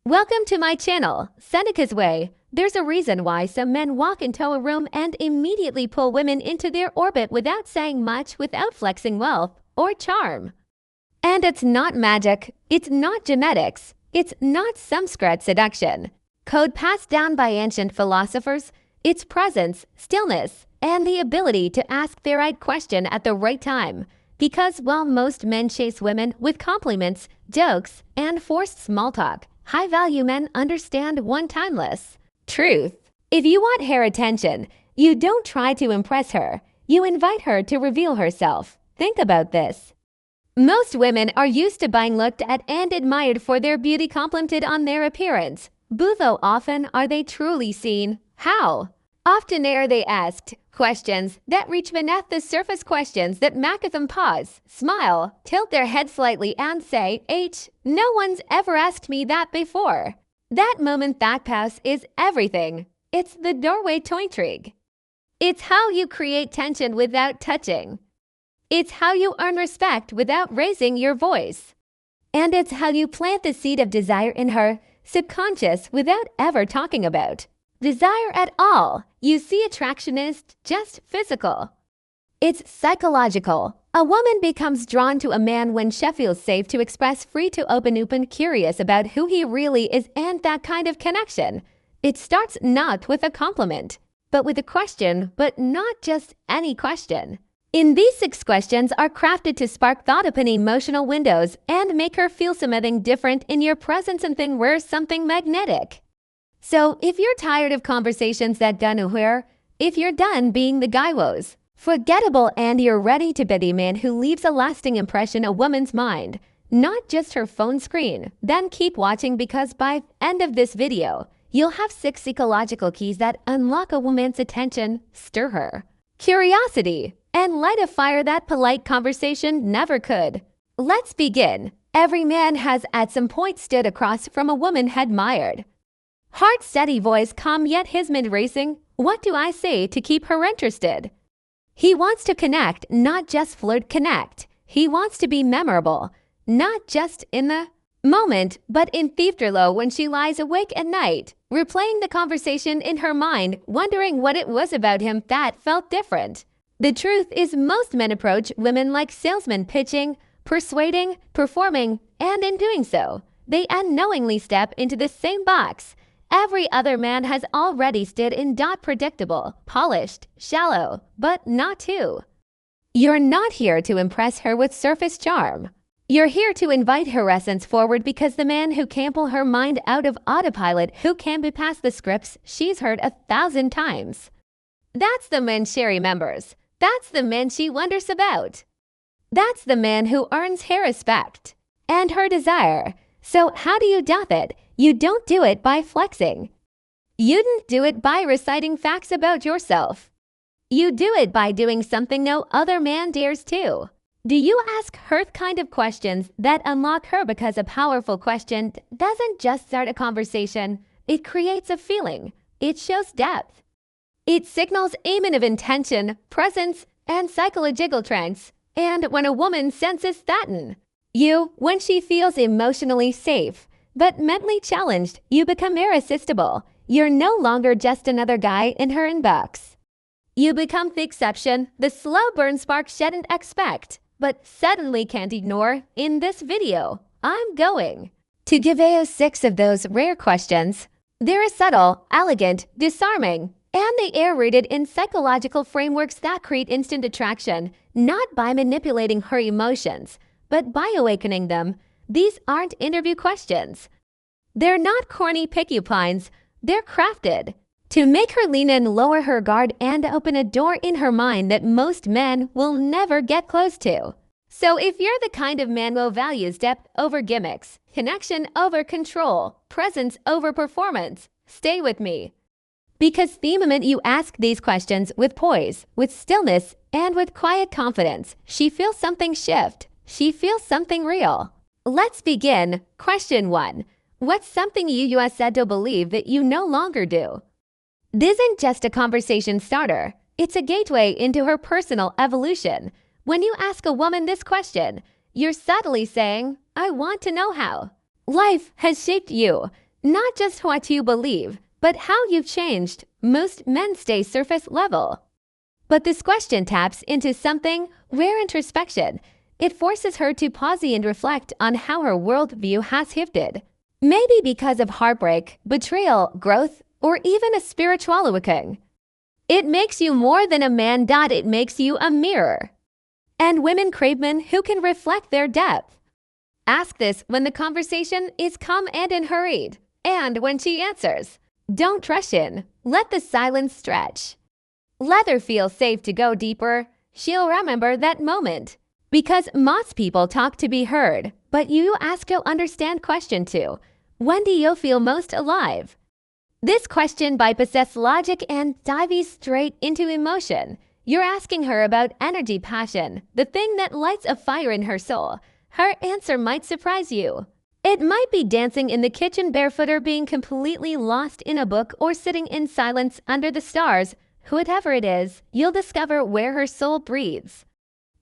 Welcome to my channel, Seneca's Way. There's a reason why some men walk into a room and immediately pull women into their orbit without saying much, without flexing wealth or charm. And it's not magic, it's not genetics, it's not some secret seduction. Code passed down by ancient philosophers, it's presence, stillness, and the ability to ask the right question at the right time. Because while most men chase women with compliments, jokes, and forced small talk, high-value men understand one timeless truth. If you want her attention, you don't try to impress her. You invite her to reveal herself. Think about this. Most women are used to being looked at and admired for their beauty, complimented on their appearance. But though often are they truly seen? How? Often are they asked questions that reach beneath the surface, questions that make them pause, smile, tilt their head slightly and say, no one's ever asked me that before. That moment, that pause is everything. It's the doorway to intrigue. It's how you create tension without touching. It's how you earn respect without raising your voice. And it's how you plant the seed of desire in her, subconscious, without ever talking about desire at all. You see, attraction is just physical. It's psychological. A woman becomes drawn to a man when she feels safe to express, free to open, curious about who he really is, and that kind of connection. It starts not with a compliment, but with a question, but not just any question. In these 6 questions are crafted to spark thought, open emotional windows, and make her feel something different in your presence and then wear something magnetic. So if you're tired of conversations that go nowhere, if you're done being the guy was forgettable and you're ready to be the man who leaves a lasting impression on a woman's mind, not just her phone screen, then keep watching, because by the end of this video, you'll have 6 psychological keys that unlock a woman's attention, stir her curiosity, and light a fire that polite conversation never could. Let's begin. Every man has at some point stood across from a woman he admired. Heart steady, voice calm, yet his mind racing. What do I say to keep her interested? He wants to connect, not just flirt, connect. He wants to be memorable, not just in the moment, but in the afterglow when she lies awake at night, replaying the conversation in her mind, wondering what it was about him that felt different. The truth is, most men approach women like salesmen, pitching, persuading, performing, and in doing so, they unknowingly step into the same box every other man has already stood in. Predictable, polished, shallow, but not too. You're not here to impress her with surface charm. You're here to invite her essence forward, because the man who can pull her mind out of autopilot, who can be past the scripts she's heard 1,000 times. That's the man she remembers. That's the man she wonders about. That's the man who earns her respect and her desire. So how do you do it? You don't do it by flexing. You don't do it by reciting facts about yourself. You do it by doing something no other man dares to. Do you ask her the kind of questions that unlock her? Because a powerful question doesn't just start a conversation, it creates a feeling. It shows depth. It signals a man of intention, presence, and psychological trance. And when a woman senses that in you, when she feels emotionally safe, but mentally challenged, you become irresistible. You're no longer just another guy in her inbox. You become the exception, the slow burn spark she didn't expect, but suddenly can't ignore. In this video, I'm going to give you 6 of those rare questions. They're subtle, elegant, disarming, and they are rooted in psychological frameworks that create instant attraction, not by manipulating her emotions, but by awakening them. These aren't interview questions. They're not corny porcupines. They're crafted to make her lean in, lower her guard, and open a door in her mind that most men will never get close to. So if you're the kind of man who values depth over gimmicks, connection over control, presence over performance, stay with me. Because the moment you ask these questions with poise, with stillness, and with quiet confidence, she feels something shift. She feels something real. Let's begin. Question 1. What's something you said to believe that you no longer do? This isn't just a conversation starter. It's a gateway into her personal evolution. When you ask a woman this question, you're subtly saying, I want to know how life has shaped you. Not just what you believe, but how you've changed. Most men stay surface level. But this question taps into something rare: introspection. It forces her to pause and reflect on how her worldview has shifted. Maybe because of heartbreak, betrayal, growth, or even a spiritual awakening. It makes you more than a man. It makes you a mirror. And women crave men who can reflect their depth. Ask this when the conversation is calm and unhurried. And when she answers, don't rush in. Let the silence stretch. Let her feel safe to go deeper. She'll remember that moment. Because most people talk to be heard, but you ask to understand. Question 2. When do you feel most alive? This question bypasses logic and dives straight into emotion. You're asking her about energy, passion, the thing that lights a fire in her soul. Her answer might surprise you. It might be dancing in the kitchen barefoot, or being completely lost in a book, or sitting in silence under the stars. Whatever it is, you'll discover where her soul breathes.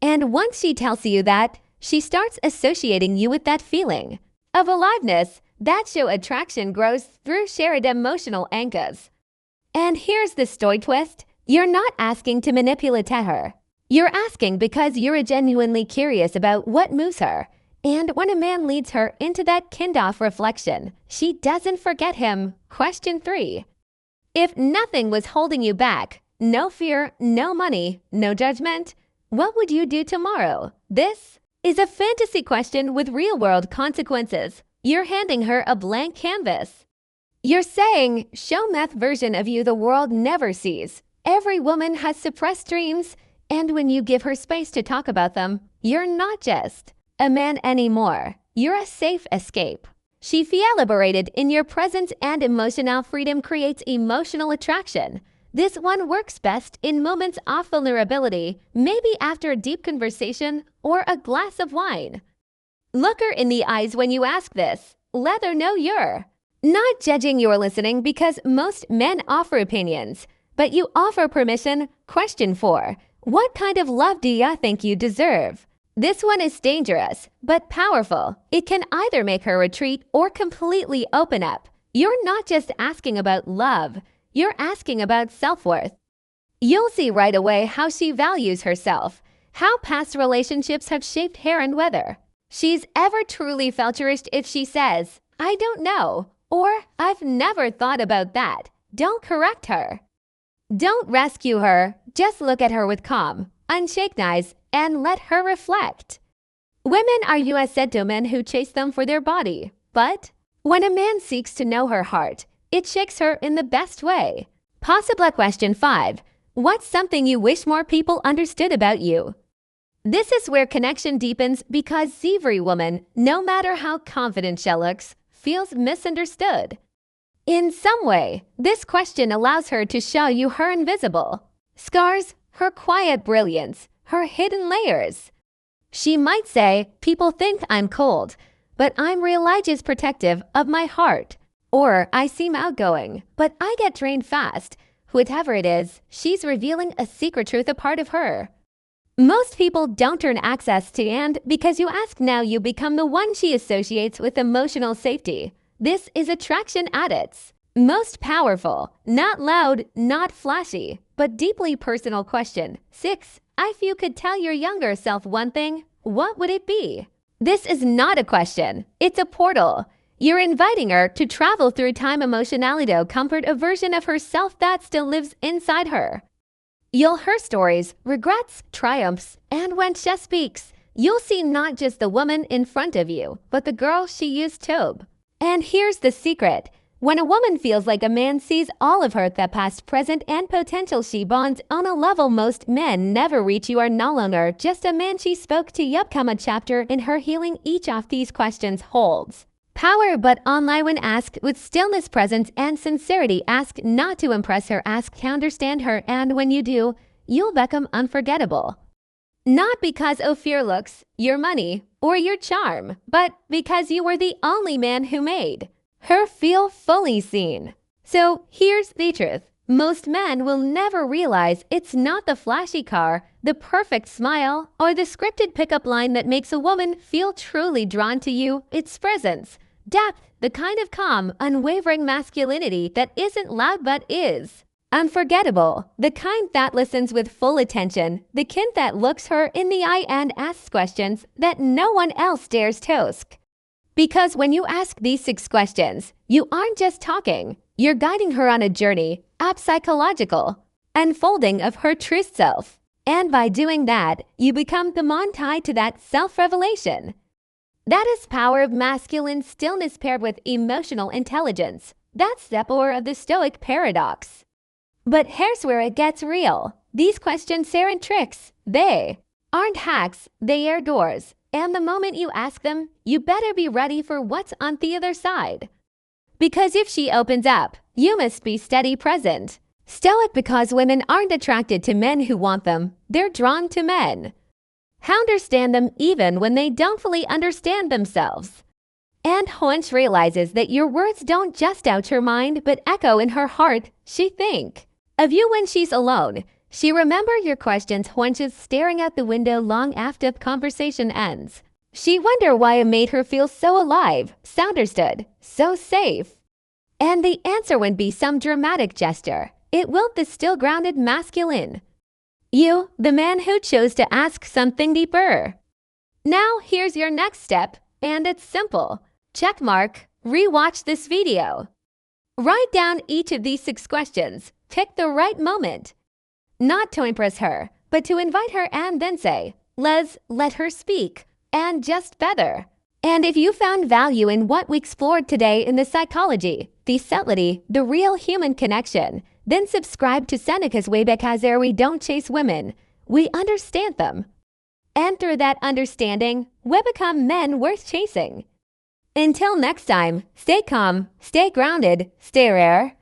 And once she tells you that, she starts associating you with that feeling of aliveness. That show attraction grows through shared emotional anchors. And here's the Stoic twist. You're not asking to manipulate her. You're asking because you're genuinely curious about what moves her. And when a man leads her into that kind of reflection, she doesn't forget him. Question 3. If nothing was holding you back, no fear, no money, no judgment, what would you do tomorrow? This is a fantasy question with real-world consequences. You're handing her a blank canvas. You're saying, show math version of you the world never sees. Every woman has suppressed dreams, and when you give her space to talk about them, you're not just a man anymore. You're a safe escape. She feels liberated in your presence, and emotional freedom creates emotional attraction. This one works best in moments of vulnerability, maybe after a deep conversation or a glass of wine. Look her in the eyes when you ask this. Let her know you're not judging, you're listening, because most men offer opinions, but you offer permission. Question 4. What kind of love do you think you deserve? This one is dangerous, but powerful. It can either make her retreat or completely open up. You're not just asking about love, you're asking about self-worth. You'll see right away how she values herself, how past relationships have shaped her, and whether she's ever truly felt cherished. If she says, I don't know, or I've never thought about that, don't correct her. Don't rescue her. Just look at her with calm, unshaken eyes, and let her reflect. Women are US said to men who chase them for their body, but when a man seeks to know her heart, it shakes her in the best way. Possible question 5. What's something you wish more people understood about you? This is where connection deepens, because every woman, no matter how confident she looks, feels misunderstood. In some way, this question allows her to show you her invisible scars, her quiet brilliance, her hidden layers. She might say, people think I'm cold, but I'm religious protective of my heart. Or I seem outgoing, but I get drained fast. Whatever it is, she's revealing a secret truth, a part of her. Most people don't turn access to, and because you ask now, you become the one she associates with emotional safety. This is attraction at its most powerful, not loud, not flashy, but deeply personal. Question 6. If you could tell your younger self one thing, what would it be? This is not a question, it's a portal. You're inviting her to travel through time, emotionality, comfort, a version of herself that still lives inside her. You'll hear stories, regrets, triumphs, and when she speaks, you'll see not just the woman in front of you, but the girl she used to. And here's the secret. When a woman feels like a man sees all of her, the past, present, and potential, she bonds on a level most men never reach. You are no longer just a man she spoke to. Yup, come a chapter in her healing. Each of these questions holds power, but only when asked with stillness, presence, and sincerity. Ask not to impress her, ask to understand her, and when you do, you'll become unforgettable. Not because of your looks, your money, or your charm, but because you were the only man who made her feel fully seen. So here's the truth. Most men will never realize it's not the flashy car, the perfect smile, or the scripted pickup line that makes a woman feel truly drawn to you. It's presence, Depth, the kind of calm, unwavering masculinity that isn't loud but is. Unforgettable, the kind that listens with full attention, the kind that looks her in the eye and asks questions that no one else dares to ask. Because when you ask these 6 questions, you aren't just talking, you're guiding her on a journey, a psychological unfolding of her true self. And by doing that, you become the man tied to that self-revelation. That is power of masculine stillness paired with emotional intelligence. That's the rapport of the Stoic paradox. But here's where it gets real. These questions aren't tricks. They aren't hacks, they are doors. And the moment you ask them, you better be ready for what's on the other side. Because if she opens up, you must be steady present. Stoic because women aren't attracted to men who want them, they're drawn to men who understand them even when they don't fully understand themselves. And once realizes that your words don't just out her mind but echo in her heart, she think of you when she's alone. She remember your questions when she's staring out the window long after the conversation ends. She wonder why it made her feel so alive, so understood, so safe. And the answer wouldn't be some dramatic gesture. It will be still grounded masculine. You, the man who chose to ask something deeper. Now here's your next step, and it's simple. Checkmark, rewatch this video. Write down each of these 6 questions. Pick the right moment. Not to impress her, but to invite her and then say, let her speak, and just feather. And if you found value in what we explored today in the psychology, the subtlety, the real human connection, then subscribe to Seneca's Way because there we don't chase women, we understand them. And through that understanding, we become men worth chasing. Until next time, stay calm, stay grounded, stay rare,